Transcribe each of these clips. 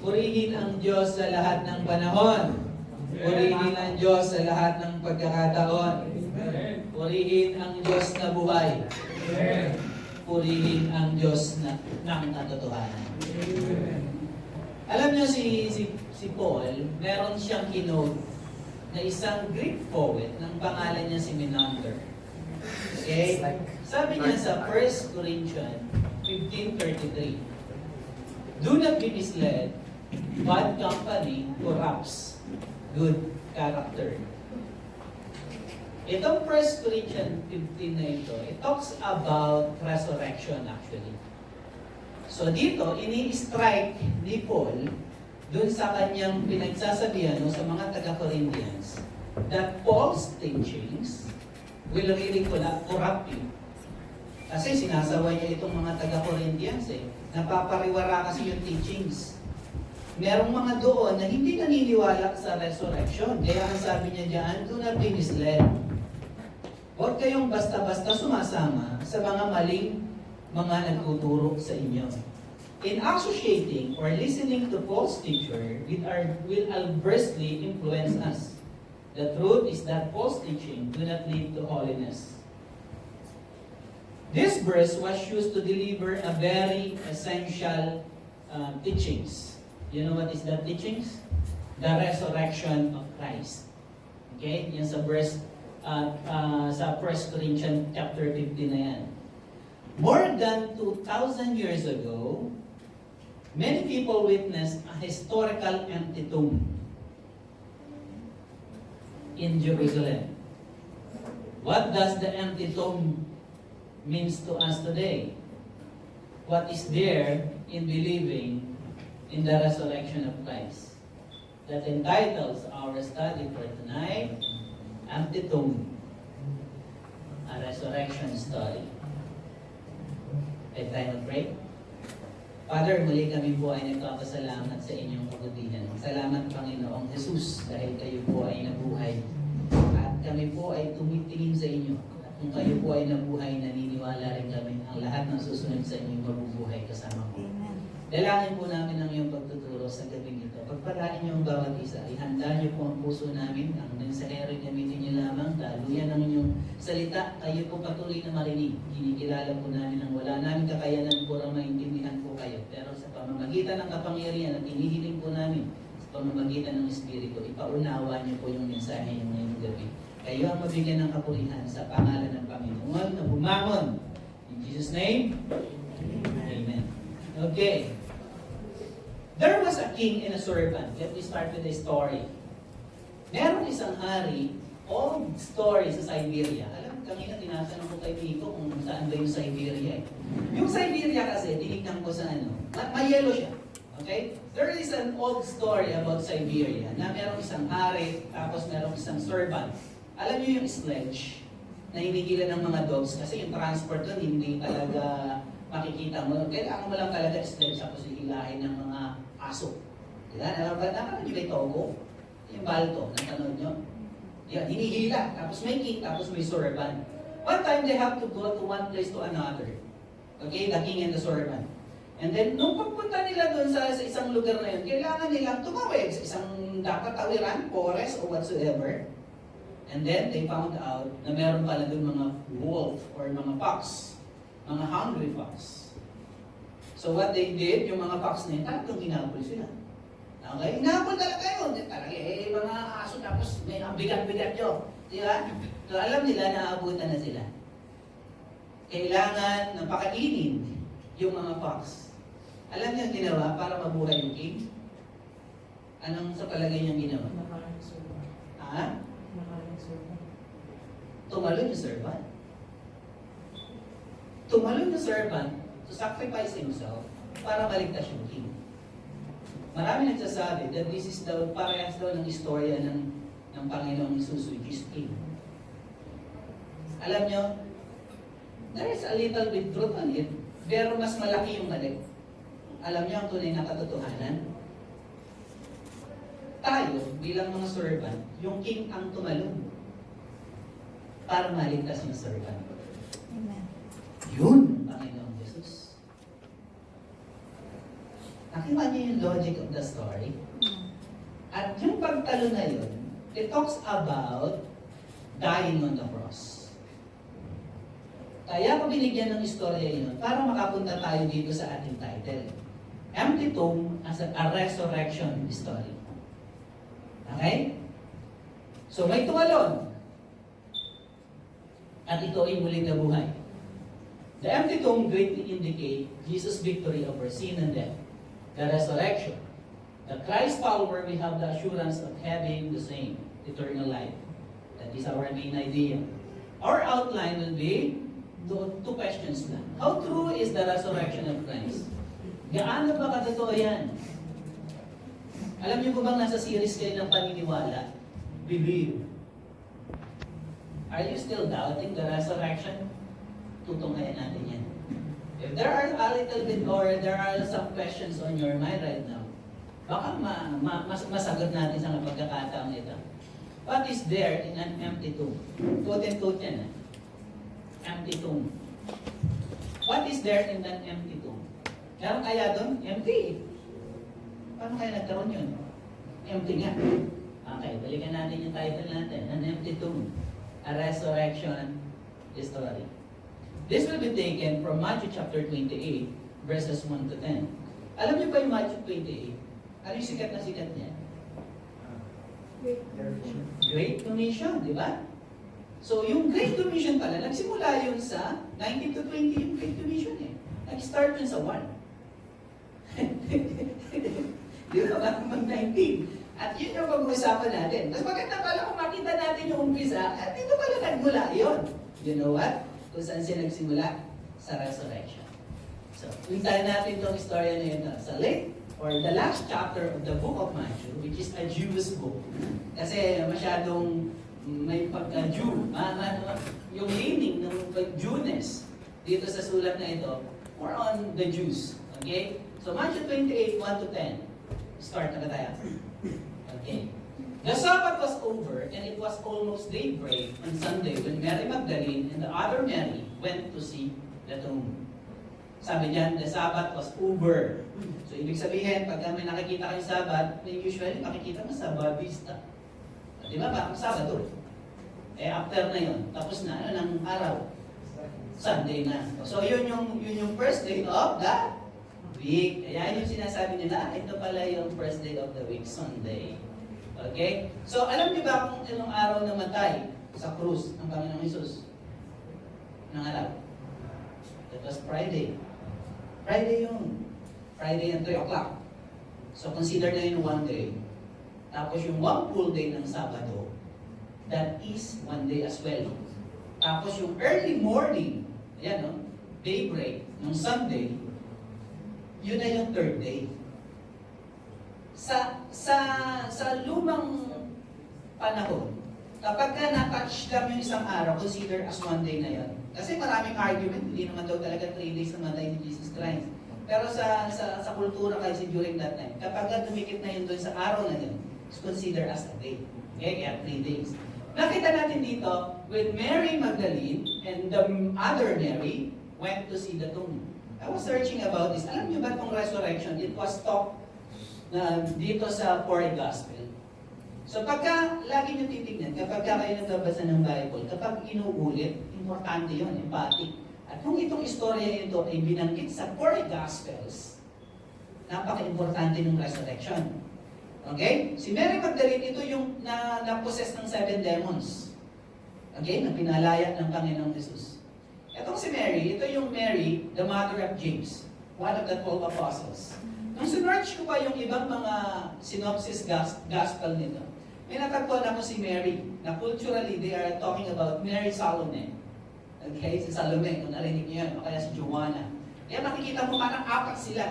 Purihin ang Diyos sa lahat ng panahon. Purihin ang Diyos sa lahat ng pagkakataon. Purihin ang Diyos na buhay. Purihin ang Diyos ng katotohanan. Alam niyo si Paul, meron siyang kinote na isang Greek poet ng pangalan niya si Menander. Okay? Sabi niya sa 1 Corinthians 15:33, "Do not be misled, bad company corrupts good character." Itong 1 Corinthians 15 na ito, it talks about resurrection actually. So dito, ini-strike ni Paul dun sa kanyang pinagsasabihan sa mga taga-Corinthians that Paul's teachings will really corrupt you. Kasi sinasaway niya itong mga taga-Corinthians napapariwara kasi yung teachings. Merong mga doon na hindi naniniwala sa resurrection. Kaya ang sabi niya diyan, do not be misled. Huwag kayong basta-basta sumasama sa mga maling mga nagtuturo sa inyo. In associating or listening to false teacher will adversely influence us. The truth is that false teaching do not lead to holiness. This verse was used to deliver a very essential teachings. You know what is that teachings? The resurrection of Christ. Okay? Yan sa verse sa 1 Corinthians chapter 15 na yan. More than 2,000 years ago, many people witnessed a historical empty tomb in Jerusalem. What does the empty tomb means to us today? What is there in believing in the resurrection of Christ? That entitles our study for tonight, Empty Tomb, a resurrection story. May tayo mag-pray? Father, muli kami po ay nagpapasalamat sa inyong kabutihan. Salamat, Panginoong Jesus, dahil kayo po ay nabuhay. At kami po ay tumitingin sa inyo. At kung kayo po ay nabuhay, naniniwala rin kami ang lahat ng susunod sa inyong mabubuhay kasama po. Dalangin po namin ang iyong pagtuturo sa gabing ito. Pagpalain niyo ang bawat isa, ihanda niyo po ang puso namin, ang mensahero gamitin niyo lamang, daluyan ang inyong salita, kayo po patuloy na marinig. Kinikilala po namin ang wala namin kakayanan po ang maintindihan po kayo. Pero sa pamamagitan ng kapangyarihan at inihiling po namin, sa pamamagitan ng Espiritu, ipaunawa niyo po yung mensahe niyo ngayong gabi. Kayo ang mabigyan ng kapulihan sa pangalan ng Panginoon na bumangon. In Jesus' name, Amen. Okay. There was a king and a servant. Let me start with the story. Meron isang hari, old story sa Siberia. Alam, kanina tinatanong ko kay Miko kung saan ba yung Siberia. Yung Siberia kasi, tinignan ko sa mayelo siya. Okay? There is an old story about Siberia na merong isang hari, tapos merong isang servant. Alam niyo yung sledge na hinigilan ng mga dogs kasi yung transport doon hindi talaga makikita mo. Kailangan mo lang talaga sledge tapos hihilahin ng mga aso. Diba? Nakapag yung may togo, yung balto, natanood nyo? Yan, hinihila, tapos may king, tapos may servant. One time, they have to go to one place to another. Okay, the king and the servant. And then, nung pagpunta nila doon sa isang lugar na yun, kailangan nilang tumawid sa isang dapat tawiran, forest, or whatsoever. And then, they found out na meron pala doon mga wolf or mga fox. Mga hungry fox. So what they did, yung mga fox na yun, talagang hinabol sila. Okay? Hinabol talaga yun. Talaga mga aso tapos may bigat-bigat yun. Di ba? So alam nila na aabutan na sila. Kailangan ng pakainin yung mga fox. Alam niyo ang ginawa para mabuhay yung king? Anong sa palagay niyang ginawa? Ha? Tumalon yung servant. Tumalon yung servant to sacrifice himself para maligtas yung king. Marami nagsasabi that this is daw, parehas daw ng istorya ng Panginoong Jesus, which is king. Alam nyo, there is a little bit truth on it, pero mas malaki yung mali. Alam nyo ang tunay na katotohanan? Tayo, bilang mga servant, yung king ang tumalon para maligtas yung servant. Amen. Yun ang Panginoong Jesus. Nakiwa niyo yung logic of the story? At yung pagtalo na yun, it talks about dying on the cross. Kaya ko binigyan ng istorya yun para makapunta tayo dito sa ating title. Empty tomb as a resurrection story. Okay? So may tumalon. At ito ay muling nabuhay. The empty tomb greatly indicate Jesus' victory over sin and death. The resurrection. The Christ follower, we have the assurance of having the same eternal life. That is our main idea. Our outline will be two questions lang. How true is the resurrection of Christ? Gaano ba katotoo yan? Alam niyo po bang nasa series kayo ng paniniwala? Believe. Are you still doubting the resurrection? Tutunghayan natin yan. If there are a little bit or there are some questions on your mind right now, baka masagot natin sa pagkakataong ito. What is there in an empty tomb? Quote and quote yan. Empty tomb. What is there in an empty tomb? Meron kaya doon? Empty. Paano kaya nagkaroon yun? Empty nga. Okay, balikan natin yung title natin. An empty tomb. A resurrection story. This will be taken from Matthew chapter 28, verses 1 to 10. Alam niyo ba yung Matthew 28? Ano yung sikat na sikat niya? Great Commission, di ba? So, yung Great Commission pala, nagsimula yun sa 19 to 20 yung Great Commission eh. Nag-start yun sa 1. Di ba ba? Mag-19. At yun yung pag-uusapan natin. Mas maganda pala kung makita natin yung umpisa, at dito pala nagmula yun. You know what? Kung saan siya nagsimula? Sa resurrection. So, puntahan natin itong istorya na yun sa late or the last chapter of the book of Matthew, which is a Jewish book. Kasi masyadong may pagka-Jew. Yung leaning ng Jewness dito sa sulat na ito, more on the Jews. Okay? So, Matthew 28, 1 to 10. Start na tayo. Okay. The Sabbath was over, and it was almost daybreak on Sunday when Mary Magdalene and the other Mary went to see the tomb. Sabi diyan, the Sabbath was over. So, ibig sabihin, pag may nakikita kayong Sabbath, usually makikita mo sa Bautista. Di ba? Parang Sabado. Eh, after na yun, tapos na, ano ng araw? Sunday na. So, yun yung first day of the week. Kaya yung sinasabi nila, ito pala yung first day of the week, Sunday. Okay? So, alam niyo ba kung ilang araw namatay sa krus ng Panginoong Hesus? Anong araw? It was Friday. Friday yun. Friday at 3 o'clock. So, consider na yun one day. Tapos yung one full day ng Sabado, that is one day as well. Tapos yung early morning, ayan no, daybreak ng Sunday, yun na yung third day. Sa lumang panahon, kapag ka na-touch lang yung isang araw, consider as one day na yun. Kasi maraming argument, hindi naman daw talaga 3 days na matay ni Jesus Christ. Pero sa kultura kasi during that time, kapag ka dumikit na yun doon sa araw na yun, it's considered as a day. Okay, kaya 3 days. Nakita natin dito, when Mary Magdalene and the other Mary went to see the tomb. I was searching about this. Alam niyo ba itong resurrection? It was talked dito sa 4 Gospel. So pagka, lagi niyo titignan, kapag kayo nagbabasa ng Bible, kapag inuulit, importante yun, emphatic. At kung itong istorya ito ay binanggit sa 4 Gospels, napaka-importante ng resurrection. Okay? Si Mary Magdalene, ito yung na-possess ng 7 demons. Okay? Na pinalaya ng Panginoong Jesus. Itong si Mary, ito yung Mary, the mother of James, one of the 12 apostles. Nung sinearch ko pa yung ibang mga synopsis gospel nito, may natagpuan ako si Mary, na culturally they are talking about Mary Salome. Okay? Si Salome, kung narinig niyo yan, o kaya si Joanna. Kaya makikita mo parang 4 sila.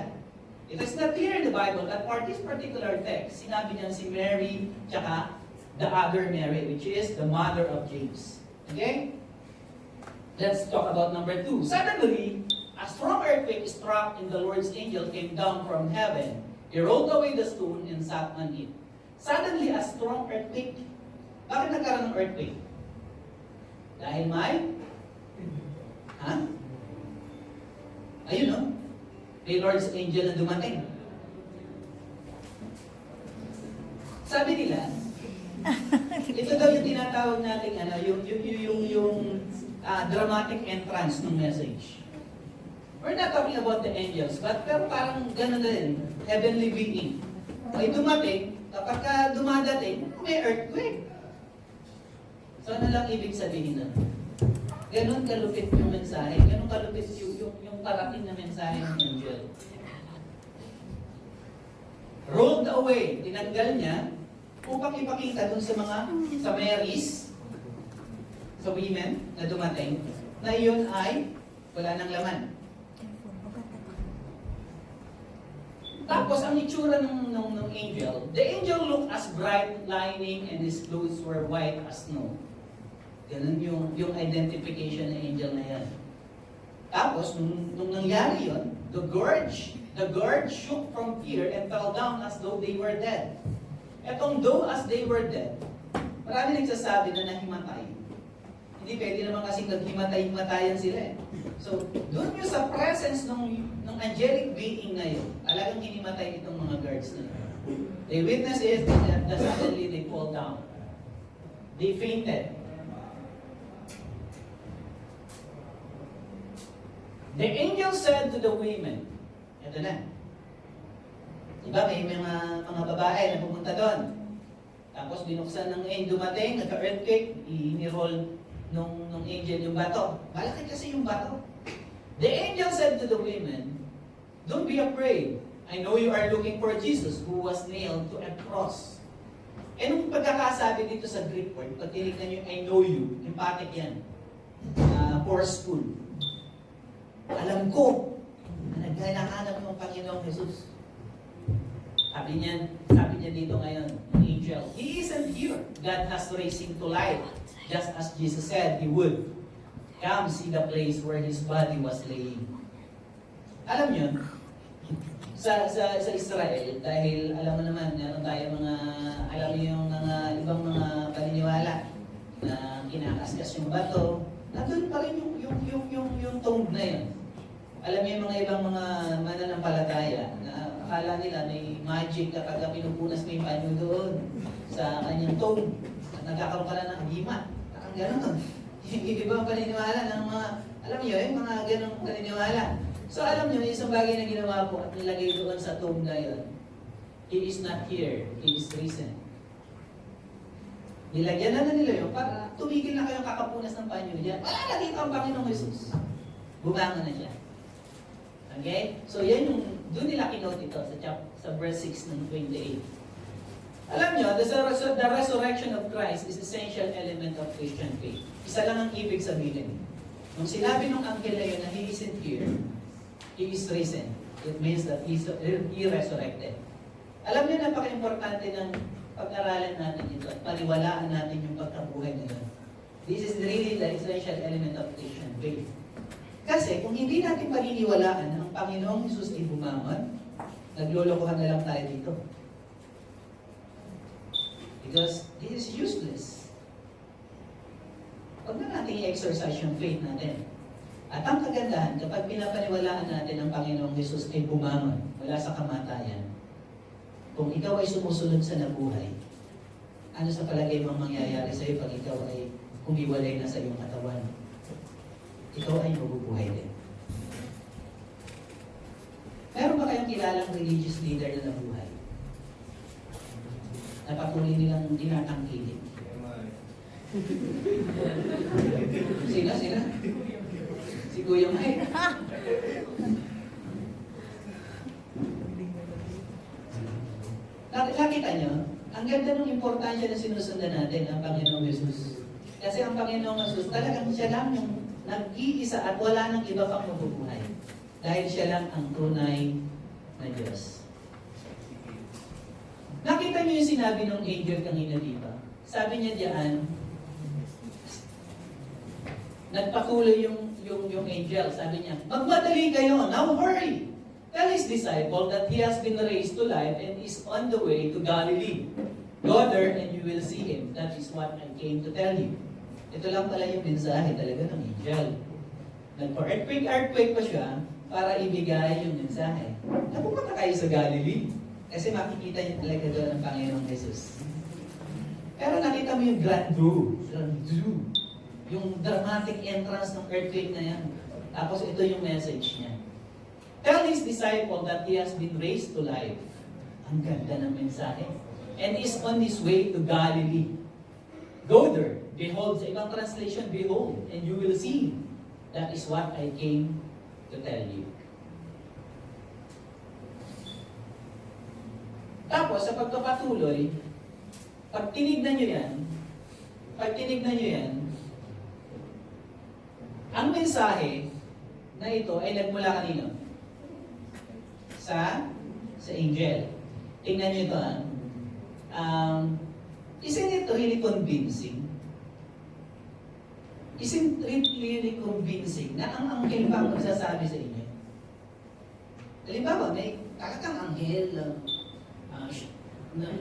It is not clear in the Bible that for this particular text, sinabi niyan si Mary, tsaka the other Mary, which is the mother of James. Okay? Let's talk about number 2. Suddenly, a strong earthquake struck and the Lord's angel came down from heaven. He rolled away the stone and sat on it. Suddenly, a strong earthquake. Bakit nagkaroon ng earthquake? Dahil may? Ayun no? May Lord's angel na dumating. Sabi nila, ito daw yung tinatawag nating dramatic entrance ng message. We're not talking about the angels, but pero parang gano'n din, heavenly being. Ay dumating, kapag dumadating, may earthquake. So ano lang ibig sabihin nun? Ganon kalupit yung mensahe, ganon kalupit yung parating na mensahe ng angel. Rolled away, tinanggal niya, upang ipakita dun sa Marys, sa women na dumating, na iyon ay wala ng laman. Tapos, ang itsura ng angel, the angel looked as bright lining and his clothes were white as snow. Ganun yung identification ng angel na yan. Tapos, nung nangyari yun, the guard shook from fear and fell down as though they were dead. Etong though as they were dead, marami nagsasabi na nahimatay. Hindi pwede naman kasing naghimatay-himatayan sila eh. So, doon yung sa presence ng angelic being na yun, talagang hinimatay itong mga guards na yun. They witness it and suddenly they fall down. They fainted. The angel said to the women, ito na, diba may mga babae na pumunta doon. Tapos binuksan ng angel, dumating, nagka-earthquake, inirol nung angel yung bato. Malaki kasi yung bato. The angel said to the women, don't be afraid. I know you are looking for Jesus who was nailed to a cross. Eh nung pagkakasabi dito sa Greek word, pag tinignan nyo, I know you, emphatic yan. Forceful. Alam ko na naghahanap ng Panginoong Jesus. Sabi niya dito ngayon, angel, He isn't here. God has raised Him to life, just as Jesus said He would. Come see the place where His body was laying. Alam niyo, sa Israel, dahil alam mo naman, meron tayo alam niyo yung mga ibang mga paniniwala na kinakaskas yung bato, nandun pa rin yung tomb na yun. Alam niyo yung mga ibang mga mananampalataya na akala nila may magic kapag pinupunas mo yung panyo doon sa kanyang tomb. Nagkakaroon ka na ng himat. Parang gano'n. Yung ibang paniniwala ng mga, alam niyo, yung mga ganong paniniwala. So alam niyo, isang bagay na ginawa po at nilagay doon sa tomb na yun, He is not here, He is risen. Nilagyan na nila yun para tumigil na kayong kakapunas ng panyo dyan. Wala na dito ang Panginoong Jesus. Bumangon na siya. Okay? So yan yung, doon nila kinote ito sa verse 6 ng 28. Alam nyo, the resurrection of Christ is essential element of Christian faith. Isa lang ang ibig sabihin. Nung sinabi ng anghel na yun na He isn't here, He is risen. It means that He resurrected. Alam nyo, napaka-importante ng pag-aralan natin ito at paniwalaan natin yung pagkabuhay na yun. This is really the essential element of Christian faith. Kasi kung hindi natin paniniwalaan na ang Panginoong Jesus ay bumangon, naglolokohan na lang tayo dito. Because this is useless. Huwag na natin i-exercise yung faith natin. At ang kagandahan, kapag pinapaniwalaan natin ang Panginoong Jesus ay bumangon mula sa kamatayan, kung ikaw ay sumusunod sa nabuhay, ano sa palagay mong mangyayari sa iyo pag ikaw ay humiwalay na sa iyong katawan? Ikaw ay mabubuhay din. Meron ba kayong kilalang religious leader na nabuhay? Na patuloy nilang tinatangkilik? Sino? Si Kuya Mike. Nakita nyo, ang ganda ng importansya na sinusundan natin ang Panginoong Jesus. Kasi ang Panginoong Jesus, talagang siya lang yung nag-iisa at wala nang iba pang mabubuhay. Dahil siya lang ang tunay na Diyos. Nakita niyo yung sinabi ng angel kanina, di ba? Sabi niya diyan, nagpatuloy yung angel. Sabi niya, magmadali kayo, now hurry! Tell his disciple that he has been raised to life and is on the way to Galilee. Go there and you will see him. That is what I came to tell you. Ito lang pala yung mensahe talaga ng angel. Nagpa-earthquake pa siya para ibigay yung mensahe. Napupunta kayo sa Galilee. Kasi makikita niyo talaga doon ang Panginoong Jesus. Pero nakita mo yung grandeur, yung dramatic entrance ng earthquake na yan. Tapos ito yung message niya. Tell his disciple that he has been raised to life. Ang ganda ng mensahe. And is on his way to Galilee. Go there. Behold, sa ibang translation, behold, and you will see. That is what I came to tell you. Tapos, sa pagpapatuloy, pag tinignan nyo yan, ang mensahe na ito ay nagmula kanino? Sa angel. Tingnan nyo ito, isn't it really convincing? Isn't it really convincing na ang anghel pa ang magsasabi sa inyo? Halimbawa, may talagang anghel na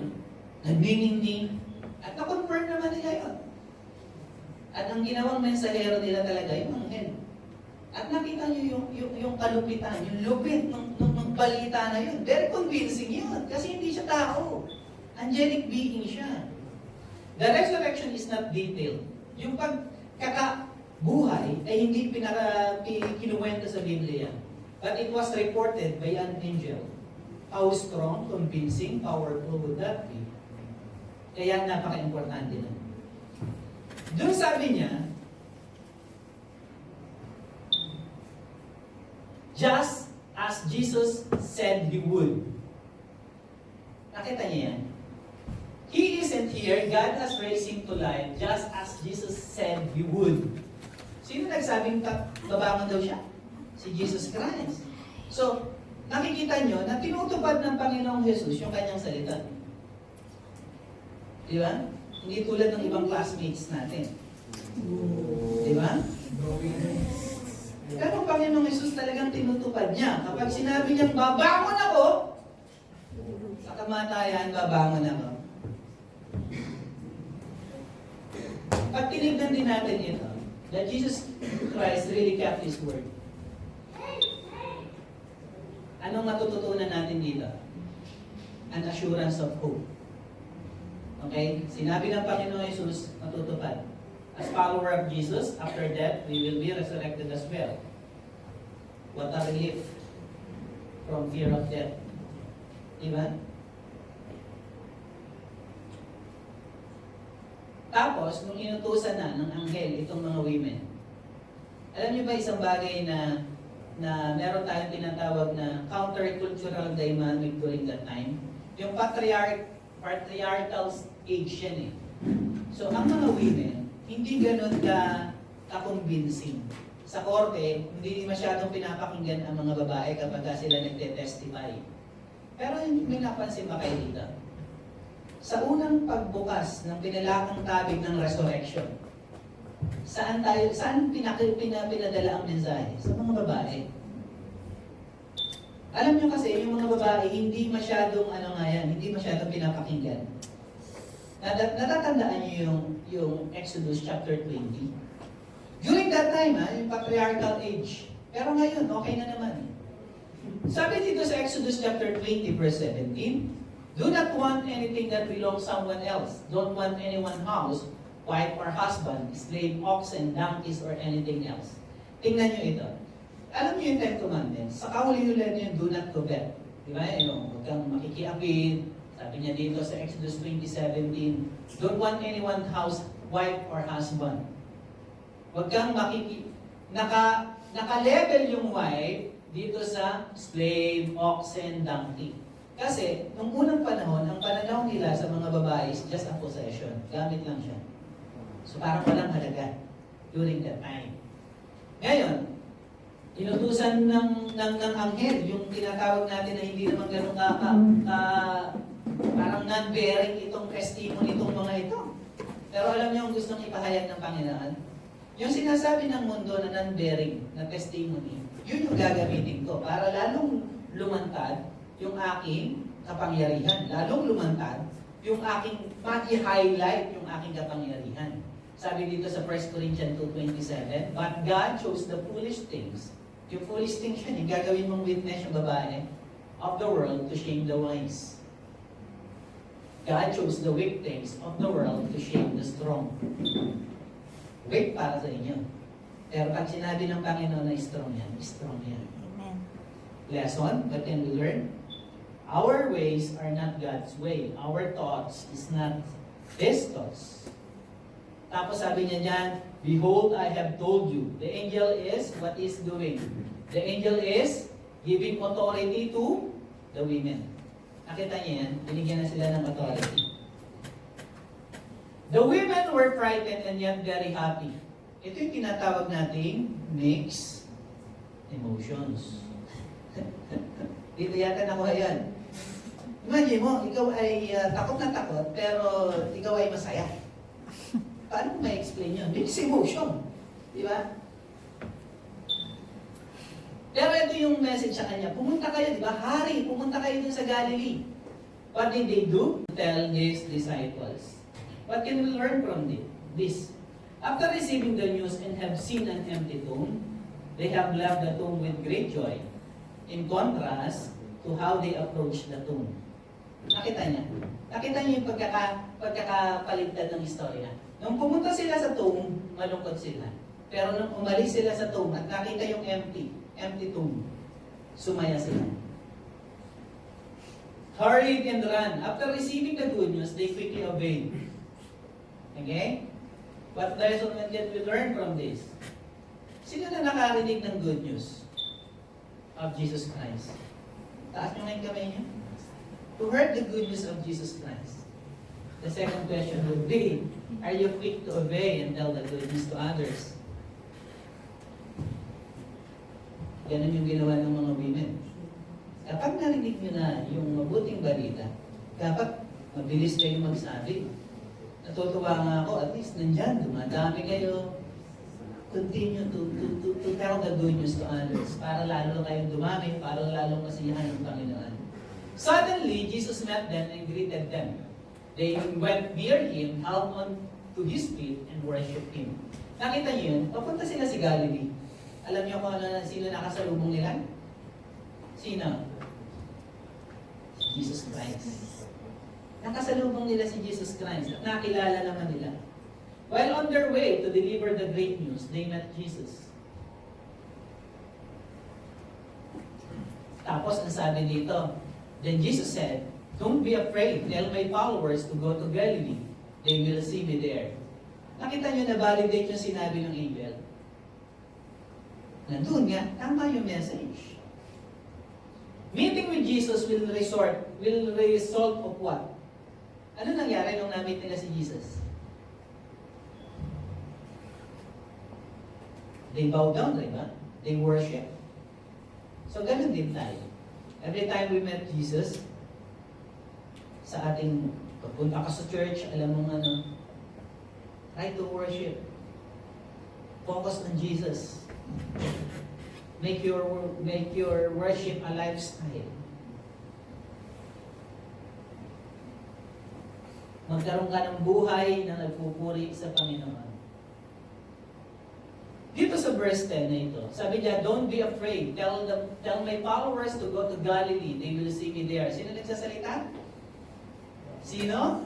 nagniningning at na-confirm naman nila yun. At ang ginawang mensahero nila talaga yung anghel. At nakita nyo yung kalupitan, yung lupit ng balita na yun. Very convincing yun kasi hindi siya tao. Angelic being siya. The resurrection is not detailed. Yung pagkakabuhay ay hindi kinuwento sa Biblia. But it was reported by an angel. How strong, convincing, powerful would that be? Kaya napaka-importante nun. Doon sabi niya, just as Jesus said he would. Nakita niya yan? He isn't here. God has raised him to life just as Jesus said he would. Sino nagsabing babangon daw siya? Si Jesus Christ. So, nakikita nyo na tinutupad ng Panginoong Jesus yung kanyang salita. Di ba? Hindi tulad ng ibang classmates natin. Di ba? Pero ang Panginoong Jesus talagang tinutupad niya. Kapag sinabi niyang babangon ako, sa kamatayan, babangon ako. Pag tinignan din natin ito, that Jesus Christ really kept His word. Anong matututunan natin dito? An assurance of hope. Okay? Sinabi ng Panginoon Jesus, matutupad. As follower of Jesus, after death, we will be resurrected as well. What a relief from fear of death. Diba? Tapos, nung inutusan na ng anghel itong mga women, alam niyo ba isang bagay na meron tayong tinatawag na countercultural dynamic during that time? Yung patriarchal age yan eh. So, ang mga women, hindi ganun ka-convincing. Sa korte, hindi masyadong pinapakinggan ang mga babae kapag sila nagte-testify. Pero may napansin ba kayo dito? Sa unang pagbukas ng pinalakang tabig ng resurrection, saan pinadala ang mensahe? Sa mga babae. Alam nyo kasi, yung mga babae, hindi masyadong, hindi masyadong pinapakinggan. Natatandaan nyo yung Exodus chapter 20? During that time, yung patriarchal age. Pero ngayon, okay na naman. Sabi dito sa Exodus chapter 20, verse 17, do not want anything that belongs someone else. Don't want anyone's house, wife or husband, slave, oxen, donkeys, or anything else. Tingnan nyo ito. Alam nyo yung Ten Commandments? Sa kahuli-huli nyo yung do not covet. Di ba? Huwag kang makikiapid. Sabi niya dito sa Exodus 20:17, don't want anyone's house, wife, or husband. Huwag kang naka-level yung wife dito sa slave, oxen, donkey. Kasi, nung unang panahon, ang pananaw nila sa mga babae is just a possession. Gamit lang siya. So, parang walang halaga during that time. Ngayon, inutusan ng anghel, yung tinatawag natin na hindi naman ganun parang non-bearing itong testimony itong mga ito. Pero alam niyo ang gustong ipahayag ng Panginoon? Yung sinasabi ng mundo na non-bearing na testimony, yun yung gagamitin ko para lalong lumantad yung aking kapangyarihan. Lalong lumantad yung aking mag-highlight yung aking kapangyarihan. Sabi dito sa 1 Corinthians 2:27, but God chose the foolish things. Yung foolish things yun, yung gagawin mong witness yung babae of the world to shame the wise. God chose the weak things of the world to shame the strong. Weak para sa inyo. Pero pag sinabi ng Panginoon na strong yan, strong yan. Amen. Lesson, what can we learn? Our ways are not God's way. Our thoughts is not His thoughts. Tapos sabi niya dyan, behold, I have told you. The angel is, what is doing? The angel is giving authority to the women. Nakita niya yan? Binigyan na sila ng authority. The women were frightened and yet very happy. Ito yung tinatawag nating mixed emotions. Dito yata nakuha yan. Imagine mo, ikaw ay takot na takot, pero ikaw ay masaya. Paano mo ma-explain yun? Mixed emotion. Di ba? Pero ito yung message sa kanya. Pumunta kayo, di ba? Hari, pumunta kayo dun sa Galilee. What did they do? Tell his disciples. What can we learn from this? After receiving the news and have seen an empty tomb, they have left the tomb with great joy. In contrast to how they approached the tomb. Nakita niya? Nakita niya yung pagkakapaligtad ng istorya. Nung pumunta sila sa tomb, malungkot sila. Pero nung umalis sila sa tomb at nakita yung empty tomb, sumaya sila. Hurried and ran. After receiving the good news, they quickly obeyed. Okay? What lesson can we learn from this? Sino na nakarinig ng good news of Jesus Christ? Taas nyo nga yung kamay niyo. Who heard the good news of Jesus Christ? The second question would be, are you quick to obey and tell the good news to others? Ganun yung ginawa ng mga women. Kapag narinig nyo na yung mabuting balita, dapat mabilis kayo magsabi. Natutuwa nga ako, at least nandyan, dumadami kayo. Continue to tell the good news to others para lalo kayong dumami, para lalo masiyahan ng Panginoon. Suddenly, Jesus met them and greeted them. They went near Him, held on to His feet, and worshipped Him. Nakita niyo yun? Papunta sila si Galilee. Alam niyo kung sino nakasalubong nila? Sino? Jesus Christ. Nakasalubong nila si Jesus Christ at nakilala naman nila. While on their way to deliver the great news, they met Jesus. Tapos ang sabi dito, then Jesus said, don't be afraid, tell my followers to go to Galilee. They will see me there. Nakita niyo na validate yung sinabi ng angel. Nandun nga, tama yung message. Meeting with Jesus will result of what? Ano nangyari nung na-meet nila si Jesus? They bow down, diba? They worship. So, ganun din tayo. Every time we met Jesus, sa ating pagpunta ka sa church, alam mo try to worship. Focus on Jesus. Make your worship a lifestyle. Magkaroon ka ng buhay na nagpupuri sa Panginoon. Dito sa verse 10 na ito, sabi niya, don't be afraid. Tell my followers to go to Galilee. They will see me there. Sino nagsasalita? Sino?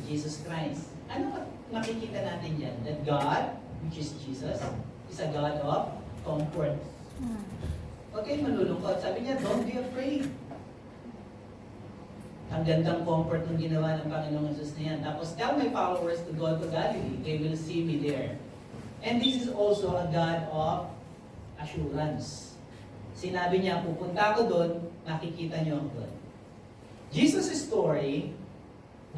Jesus Christ. Ano makikita natin dyan? That God, which is Jesus, is a God of comfort. Huwag kayong malulungkot. Sabi niya, don't be afraid. Ang gandang comfort ng ginawa ng Panginoong Jesus na yan. Tapos, tell my followers to go to Galilee. They will see me there. And this is also a God of assurance. Sinabi niya, pupunta ako doon, makikita niyo ako doon. Jesus' story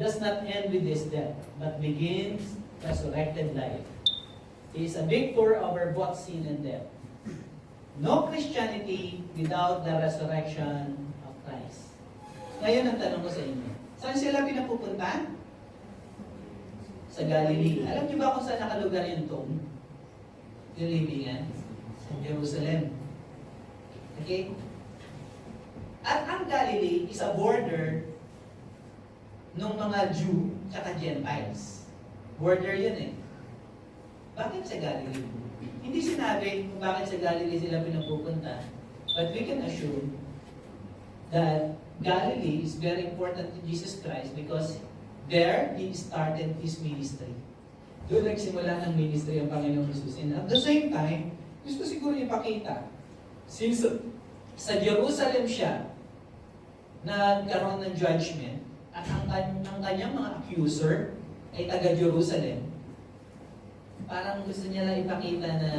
does not end with His death, but begins resurrected life. He is a victor over both sin and death. No Christianity without the resurrection of Christ. Ngayon ang tanong ko sa inyo, saan sila pinapupunta? Sa Galilee. Alam niyo ba kung saan nakalugar yung tomb? Yung libingan? Sa Jerusalem. Okay? At ang Galilee is a border ng mga Jew at Gentiles. Border yun eh. Bakit sa Galilee? Hindi sinabi kung bakit sa Galilee sila pinapupunta. But we can assume that Galilee is very important to Jesus Christ because there He started His ministry. Doon nagsimula ng ministry ang Panginoong Jesus. And at the same time, gusto siguro ipakita, since sa Jerusalem siya, nagkaroon ng judgment, at ang kanyang mga accuser ay taga-Jerusalem, parang gusto niya lang ipakita na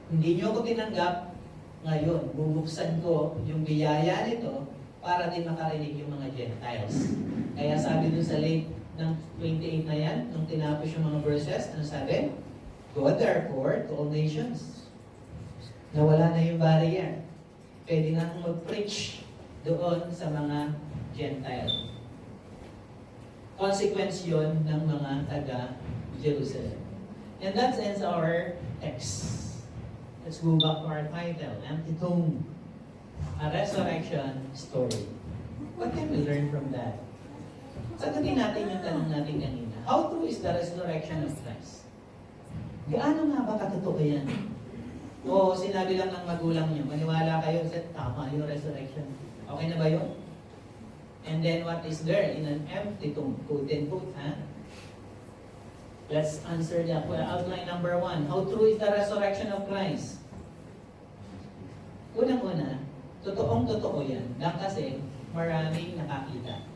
hindi niyo ako tinanggap, ngayon, bubuksan ko yung biyaya nito para din makarinig yung mga Gentiles. Kaya sabi dun sa late ng 28 na yan, nung tinapos yung mga verses, ano sabi? Go therefore to all nations. Nawala na yung barrier. Pwede na akong mag-preach doon sa mga Gentile. Consequence yon ng mga taga-Jerusalem. And that ends our text. Let's go back to our title, Empty Tomb, a resurrection story. What can we learn from that? Sagutin natin yung tanong natin kanina. How true is the resurrection of Christ? Gaano nga ba katotoo yan? O sinabi lang ng magulang niyo, maniwala kayo sa tama yung resurrection. Okay na ba yun? And then what is there in an empty tomb? Quote and quote, ha? Let's answer that. Well, outline number 1. How true is the resurrection of Christ? Unang-una, totoong-totoo yan. Dahil kasi maraming nakakita.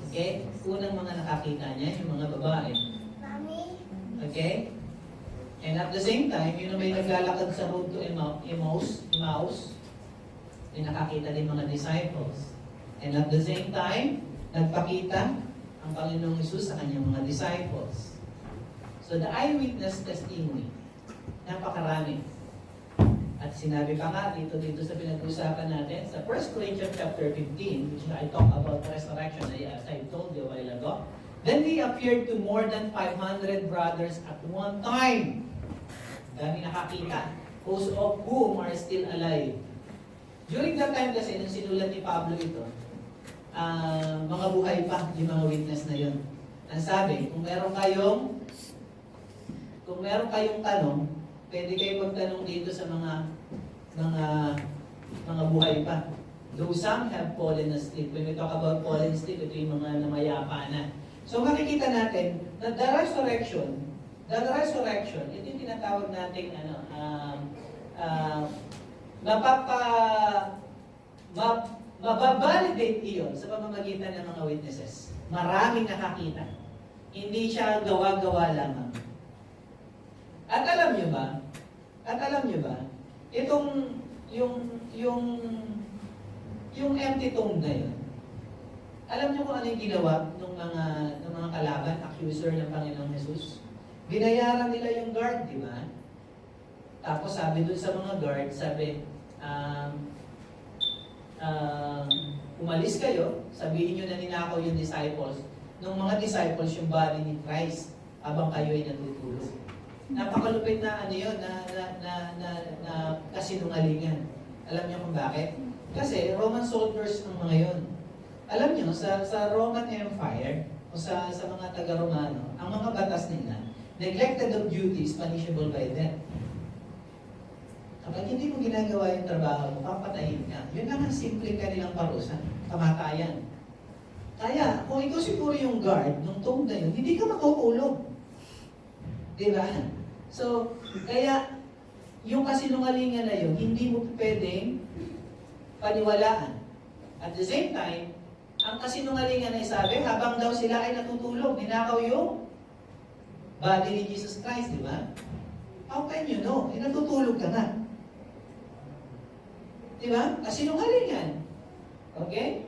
Okay? Unang mga nakakita niya, yung mga babae. Okay? And at the same time, yun na may naglalakad sa road to Emmaus, may nakakita din mga disciples. And at the same time, nagpakita ang Panginoong Hesus sa kanyang mga disciples. So the eyewitness testimony, napakarami. At sinabi pa nga dito sa pinag-usapan natin, sa 1 Corinthians chapter 15, which I talk about resurrection, as I told you a while ago, then he appeared to more than 500 brothers at one time. Dami nakakita, most of whom are still alive. During that time kasi, nung sinulat ni Pablo ito, mga buhay pa yung mga witness na yun. Ang sabi, kung meron kayong tanong, pwede kayo magtanong dito sa mga buhay pa. Though some have fallen asleep. When we talk about fallen asleep, ito yung mga namayapa na. So makikita natin na the resurrection, ito yung tinatawag nating mababalidate iyon sa pamamagitan ng mga witnesses. Maraming nakakita. Hindi siya gawa-gawa lamang. At alam nyo ba, itong yung empty tomb na yun, alam nyo kung ano yung ginawa ng mga kalaban, accuser ng Panginoong Jesus? Binayaran nila yung guard, di ba? Tapos sabi dun sa mga guard, umalis kayo, sabihin nyo na ninakaw yung disciples. Nung mga disciples, yung body ni Christ, habang kayo ay natutulog. Napakalupit na yun, na kasinungalingan. Alam niyo kung bakit? Kasi Roman soldiers ang mga yun. Alam niyo, sa Roman Empire, o sa mga taga-Romano, ang mga batas nila, neglected of duty is punishable by death. Kapag hindi mo ginagawa yung trabaho mo, papatayin ka. Yun lang ang simple kanilang parusa, kamatayan. Kaya, kung ikaw siguro yung guard nung tomb na yun, hindi ka makauulog. Diba? So, kaya, yung kasinungalingan na yun, hindi mo pwedeng paniwalaan. At the same time, ang kasinungalingan ay sabi, habang daw sila ay natutulog, ninakaw yung body ni Jesus Christ, di ba? How can you know? Natutulog ka na. Di ba? Kasinungalingan. Okay?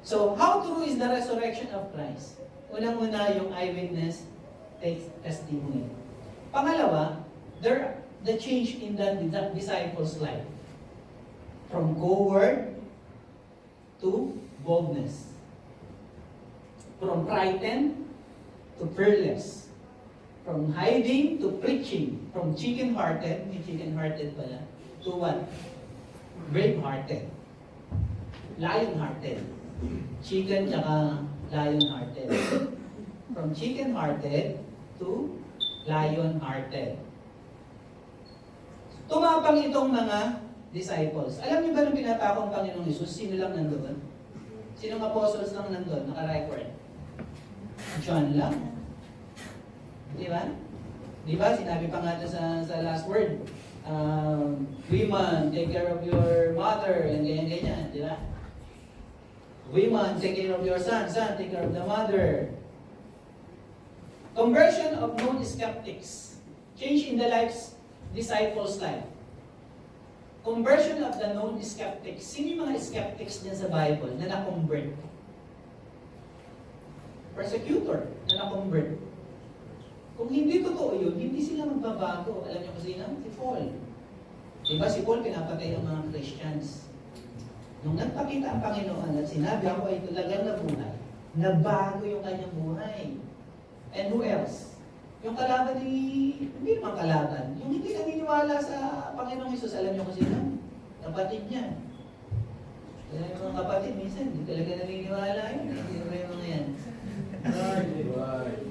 So, how true is the resurrection of Christ? Unang-una yung eyewitness testimony. Pangalawa, the change in the disciples' life. From coward to boldness. From frightened to fearless. From hiding to preaching. From chicken-hearted, may chicken-hearted pala, to what? Brave-hearted. Lion-hearted. Chicken tsaka lion-hearted. From chicken-hearted to lion-hearted. Tumapang itong mga disciples. Alam niyo ba nung pinapako ang Panginoong Jesus, sino lang nandoon? Sinong apostles lang nandun, naka-record? John lang. Di ba? Di ba? Sinabi pa nga ito sa last word. Women, take care of your mother, and ganyan-ganyan. Di ba? Women, take care of your son. Son, take care of the mother. Conversion of known skeptics. Change in the disciples' life. Conversion of the known skeptics. Sino yung mga skeptics din sa Bible na na-convert? Persecutor na na-convert. Kung hindi totoo yun, hindi sila magbabago. Alam niyo kung sino? Si Paul. Diba si Paul pinapatay ang mga Christians. Nung nagpakita ang Panginoon at sinabi ako ay talagang nabuhay, nabago yung kanyang buhay. And who else? Yung kalaban hindi naman kalaban. Yung hindi naniniwala sa Panginoong Hesus, alam niyo kung sino? Kapatid niya. Kaya yung mga kapatid, minsan, hindi talaga naniniwala yun. Hindi naman yung mga yan.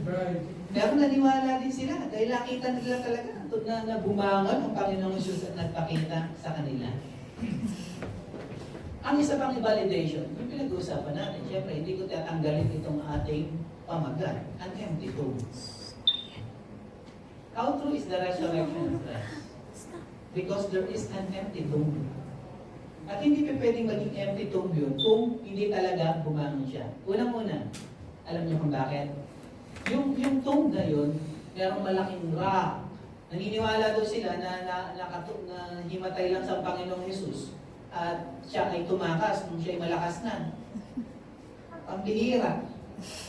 Right. Pero naniwala din sila dahil nakita nila talaga na bumangon ang Panginoong Hesus at nagpakita sa kanila. Ang isa pang validation, yung pinag-uusapan natin, syempre, hindi ko tatanggalin itong ating pamagat, an empty tomb. How true is the resurrection of Christ? Because there is an empty tomb. At hindi pa pwedeng maging empty tomb yun kung hindi talaga bumangon siya. Unang-una, alam niyo kung bakit? Yung tomb na yun, merong malaking rock. Naniniwala daw sila na himatay lang sa Panginoong Hesus at siya ay tumakas nung siya ay malakas na. Ang bihira.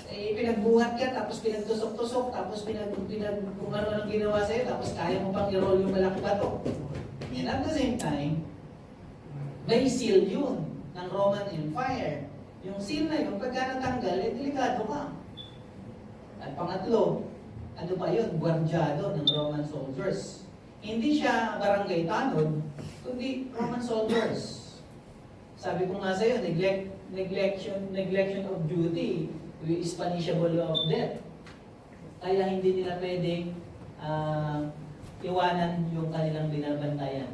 Pinagbuhat ka, tapos pinagtusok-tusok, tapos kung ano ang ginawa sa'yo, tapos kaya mo pang i-roll yung malaki bato. And at the same time, may seal yun ng Roman Empire. Yung seal na yun, pagka natanggal, delikado ka. At pangatlo, ano pa yun? Guardiado ng Roman soldiers. Hindi siya barangay tanod, kundi Roman soldiers. Sabi ko nga sa'yo, neglection of duty is punishable of death. Kaya hindi nila pwedeng iwanan yung kanilang binabantayan.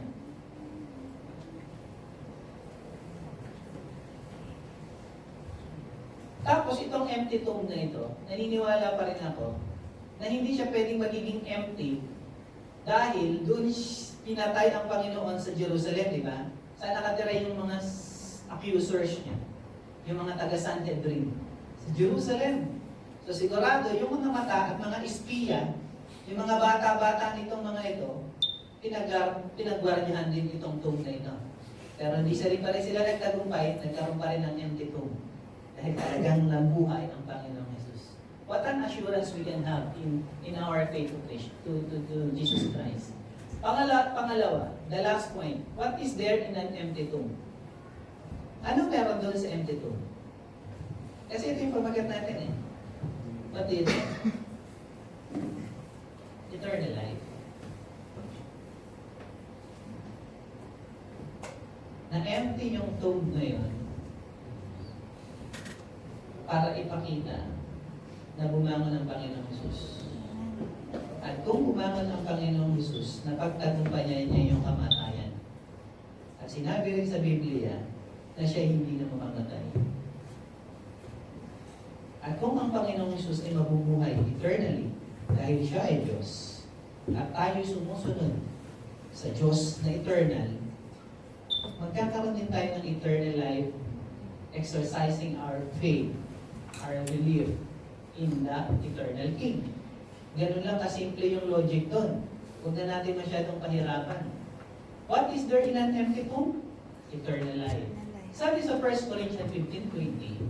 Tapos itong empty tomb na ito, naniniwala pa rin ako na hindi siya pwedeng magiging empty dahil doon pinatay ng Panginoon sa Jerusalem, di ba? Saan nakatira yung mga accusers niya? Yung mga taga-Sanhedrin. Sa Jerusalem. So sigurado, yung mga mata at mga espiya, yung mga bata-bata nitong mga ito, pinagwardiyahan din itong tomb na ito. Pero hindi pa rin sila nagtagumpay, nagkaroon pa rin ng empty tomb. Dahil talagang nabuhay ang Panginoong Hesus. What an assurance we can have in our faith to Jesus Christ. Pangalawa, the last point. What is there in an empty tomb? Ano meron doon sa empty tomb? Kasi ito yung pamagat natin eh. What is it? Eternal life. Na-empty yung tomb na yun para ipakita na bumangon ang Panginoong Hesus. At kung bumangon ang Panginoong Hesus, napagtagumpayan niya yung kamatayan. At sinabi rin sa Biblia na siya hindi na mamamatay. At kung ang Panginoong Hesus ay mabubuhay eternally dahil siya ay Diyos at tayo sumusunod sa Diyos na eternal, magkakaroon din tayo ng eternal life exercising our faith, our belief in the eternal King. Ganun lang kasimple yung logic doon. Huwag na natin masyadong pahirapan. What is there in an empty tomb? Eternal life. Sabi sa 1 Corinthians 15:20,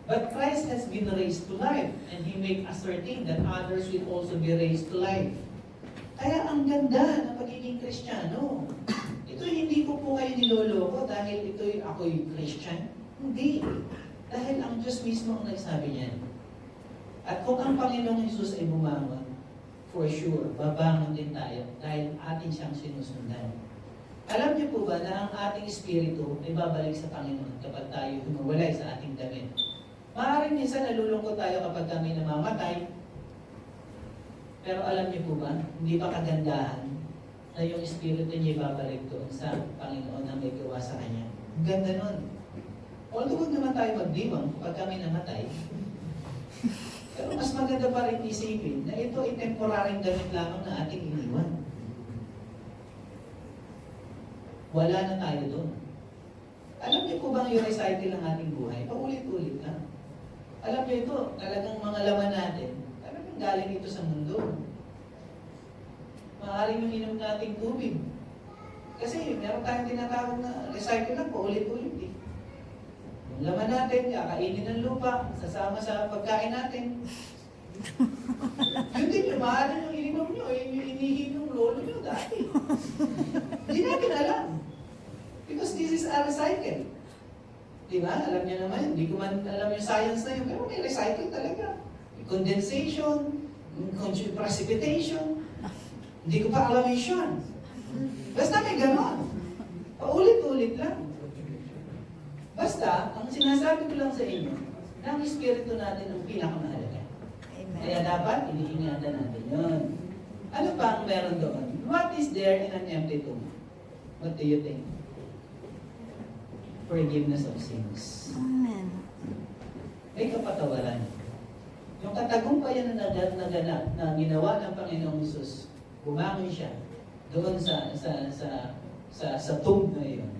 but Christ has been raised to life, and He make us certain that others will also be raised to life. Kaya ang ganda ng pagiging Kristiyano. Ito hindi ko po kayo niloloko dahil ako'y Christian. Hindi. Dahil ang Diyos mismo ang nagsabi niyan. At kung ang Panginoong Hesus ay bumangon, for sure, babangon din tayo dahil atin siyang sinusundan. Alam niyo po ba na ang ating espiritu ay babalik sa Panginoon kapag tayo humiwalay sa ating damit? Maaaring minsan nalulungkot tayo kapag kami namamatay. Pero alam niyo po ba, hindi pa kagandahan na yung espiritu niya babalik doon sa Panginoon na may gawa sa Kanya. Ganda nun. Although huwag naman tayo magdiwang kapag kami namatay, pero mas maganda pa rin isipin na ito ay temporaryong gamit lamang na ating iniwan. Wala na tayo doon. Alam niyo po bang yung recycle ng ating buhay? Paulit-ulit lang. Alam niyo ito, talagang mga laman natin, talagang galing ito sa mundo. Maaaring yung inom nating tubig. Kasi meron tayong tinatawag na recycle lang, paulit-ulit eh. Yung laman natin, kakainin ng lupa, sasama sa pagkain natin. Yun din yung maaaring yung ininom nyo, yung inihin ng lolo nyo dati. Hindi natin alam. Because this is a recycle. Diba? Alam niyo naman, hindi ko man alam yung science na yun, pero may recycle talaga. Yung condensation, yung precipitation, hindi ko pa alam yun. Basta may ganon. Paulit-ulit lang. Basta, ang sinasabi ko lang sa inyo, na ang espiritu natin ang pinakamahalaga. Kaya dapat, iniingatan natin yun. Ano pa ang meron doon? What is there in an empty tomb? What do you think? Forgiveness of sins. Amen. May kapatawaran. Yung katagumpayan na naganap na ginawa ng Panginoong Hesus, bumangon siya doon sa tomb na iyon.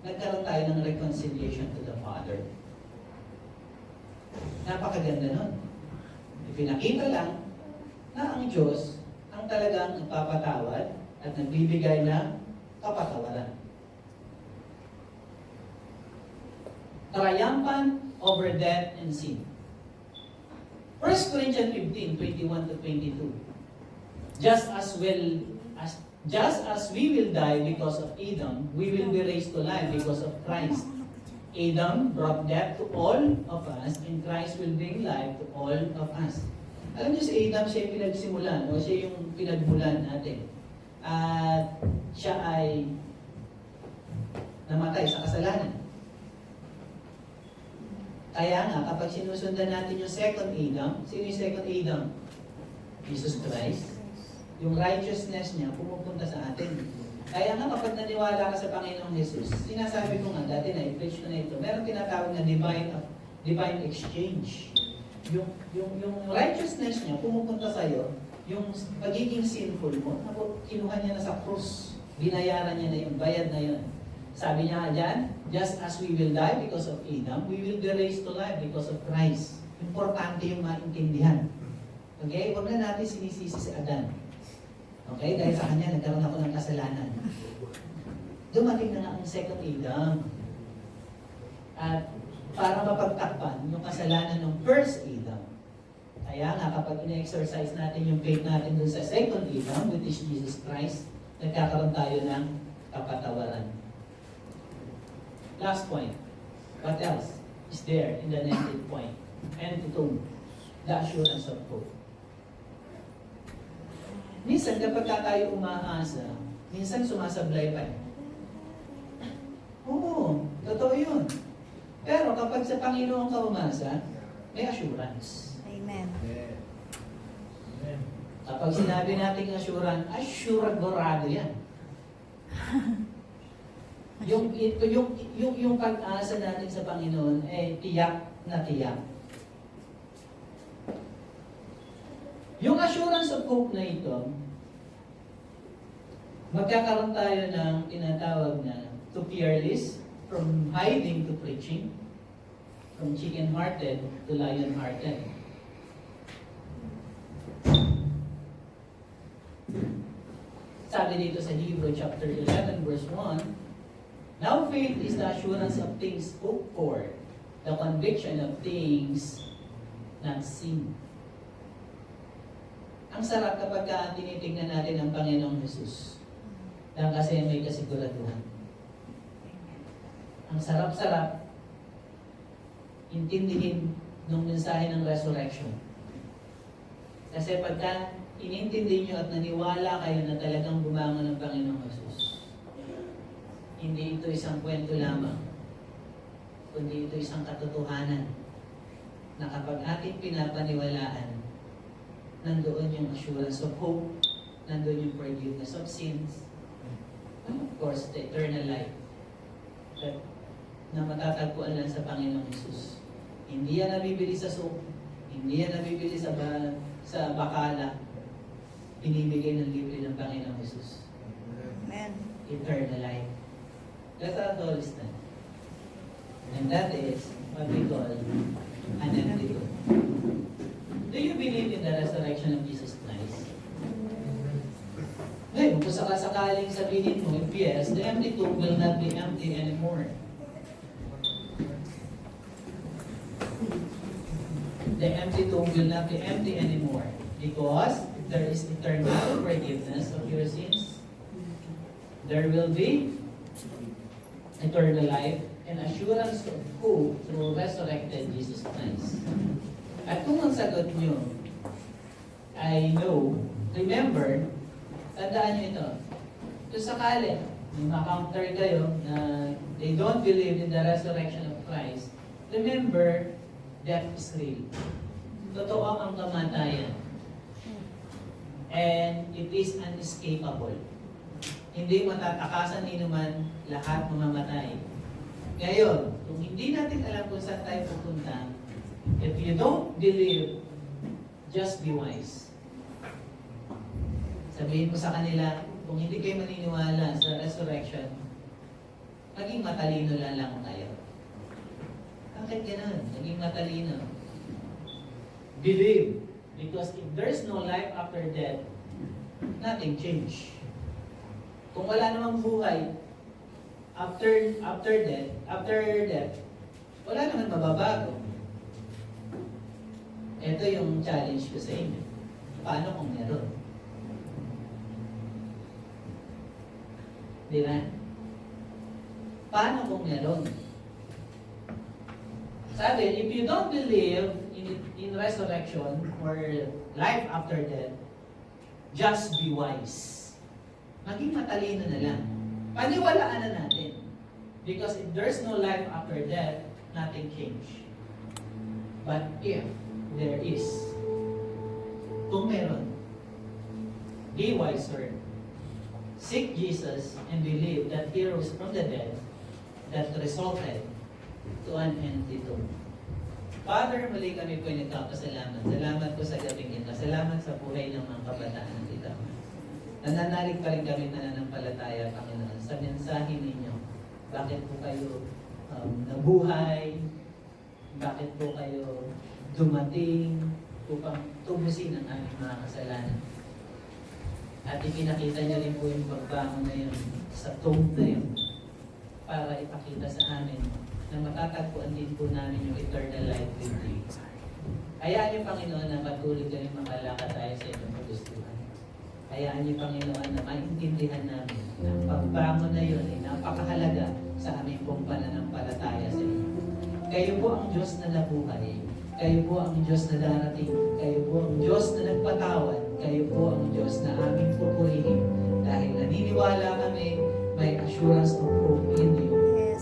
Nagkaroon tayo ng reconciliation to the Father. Napakaganda nun. Ipinakita lang na ang Diyos ang talagang nagpapatawad at nagbibigay ng kapatawaran. Triumphant over death and sin. 1 Corinthians 15, 21 to 22. Just as we will die because of Adam, we will be raised to life because of Christ. Adam brought death to all of us, and Christ will bring life to all of us. Alam niyo si Adam, siya yung pinagsimulan, o siya yung pinagmulan natin. At siya ay namatay sa kasalanan. Kaya nga, kapag sinusundan natin yung second Adam, sino yung second Adam? Jesus Christ. Yung righteousness niya pumupunta sa atin. Kaya nga kapag naniwala ka sa Panginoong Jesus, sinasabi ko nga dati na i-preach ko na ito, meron tinatawag na divine exchange. Yung righteousness niya pumupunta sa iyo, yung pagiging sinful mo, kinuha niya na sa krus. Binayaran niya na yung bayad na yun. Sabi niya dyan, just as we will die because of Adam, we will be raised to life because of Christ. Importante yung maintindihan. Okay? Huwag na natin sinisisi si Adan. Okay? Dahil sa kanya, nagkaroon ako ng kasalanan. Dumating na nga ang second Adam. At para mapagtakpan yung kasalanan ng first Adam. Kaya nga, kapag ina-exercise natin yung faith natin dun sa second Adam, which is Jesus Christ, nagkakaroon tayo ng kapatawaran. Last point. What else is there in the next point? And ito, the assurance of hope. Minsan, kapag tayo umaasa, minsan sumasablay pa. Oo, totoo yun. Pero kapag sa Panginoon ka umasa, may assurance. Amen. Kapag sinabi natin assurance, assurado yan. Yung pag-asa natin sa Panginoon ay tiyak na tiyak. Yung assurance of hope na ito, magkakaroon tayo ng tinatawag na to fearless, from hiding to preaching, from chicken-hearted to lion-hearted. Sabi dito sa Hebrew chapter 11 verse 1, now faith is the assurance of things hoped for, the conviction of things not seen. Ang sarap kapag tinitignan natin ang Panginoong Jesus. Dahil kasi may kasiguraduhan. Ang sarap-sarap intindihin ng mensahe ng resurrection. Kasi pagka inintindi nyo at naniwala kayo na talagang bumangon ng Panginoong Jesus, hindi ito isang kwento lamang, kundi ito isang katotohanan na kapag ating pinapaniwalaan, nandoon yung assurance of hope, nandoon yung forgiveness of sins, and of course, the eternal life that na matatagpuan lang sa Panginoong Hesus. Hindi yan nabibili sa soap, hindi yan nabibili sa bakala. Pinibigay ng libre ng Panginoong Hesus. Amen. Eternal life. That's all is that. And that is what we call an empty tomb. Do you believe in the resurrection of Jesus Christ? Ngayon, kung sakasakaling sabihin mo, if yes, the empty tomb will not be empty anymore. The empty tomb will not be empty anymore because there is eternal forgiveness of your sins. There will be eternal life and assurance of hope through resurrected Jesus Christ. At kung ang sagot nyo ay no, remember, tandaan nyo ito. Kung sakali, may ma-counter kayo na they don't believe in the resurrection of Christ, remember, death is real. Totoo ang kamatayan. And it is unescapable. Hindi matatakasan ni naman lahat mamamatay. Ngayon, kung hindi natin alam kung saan tayo pupunta, if you don't believe, just be wise. Sabihin mo sa kanila, kung hindi kayo maniniwala sa resurrection, maging matalino lang kayo. Bakit ganun? Maging matalino. Believe. Because if there's no life after death, nothing change. Kung wala namang buhay, after death, wala naman mababago. Ito yung challenge ko sa inyo. Paano kung meron? Di ba? Paano kung meron? Sabi, if you don't believe in resurrection or life after death, just be wise. Maging matalino na lang. Paniwalaan na natin. Because if there's no life after death, nothing change. But if there is, kung meron, be wiser. Seek Jesus and believe that He rose from the dead that resulted to an empty tomb. Father, muli kami po ay nagkapasalamat. Salamat po sa gabing ito. Salamat sa buhay ng mga kabataan ng ito. Nananalig pa rin kami nananampalataya, Panginoon, sa mensahe ninyo. Bakit po kayo nabuhay? Bakit po kayo dumating upang tubusin ang aming mga kasalanan? At ipinakita niyo rin po yung pagbangon na yun sa tomb na yun para ipakita sa amin na matatagpuan din po namin yung eternal life with you. Hayaan niyo, Panginoon, na patuloy kami makalakad tayo sa inyong kagustuhan. Hayaan niyo, Panginoon, na maintindihan namin na ang pagbangon na yun ay napakahalaga sa aming pong pananampalataya sa inyo. Kayo po ang Diyos na nabuhay. Kayo po ang Diyos na darating. Kayo po ang Diyos na nagpatawad. Kayo po ang Diyos na aming pupurihin. Dahil naniniwala kami, may assurance of hope in you.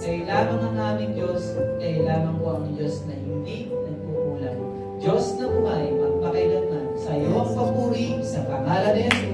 Kayo lamang ang aming Diyos. Kayo lamang po ang Diyos na hindi nagkukulang. Diyos na buhay, magpakailanman. Sa iyo ang papuri, sa pangalan ni Jesus.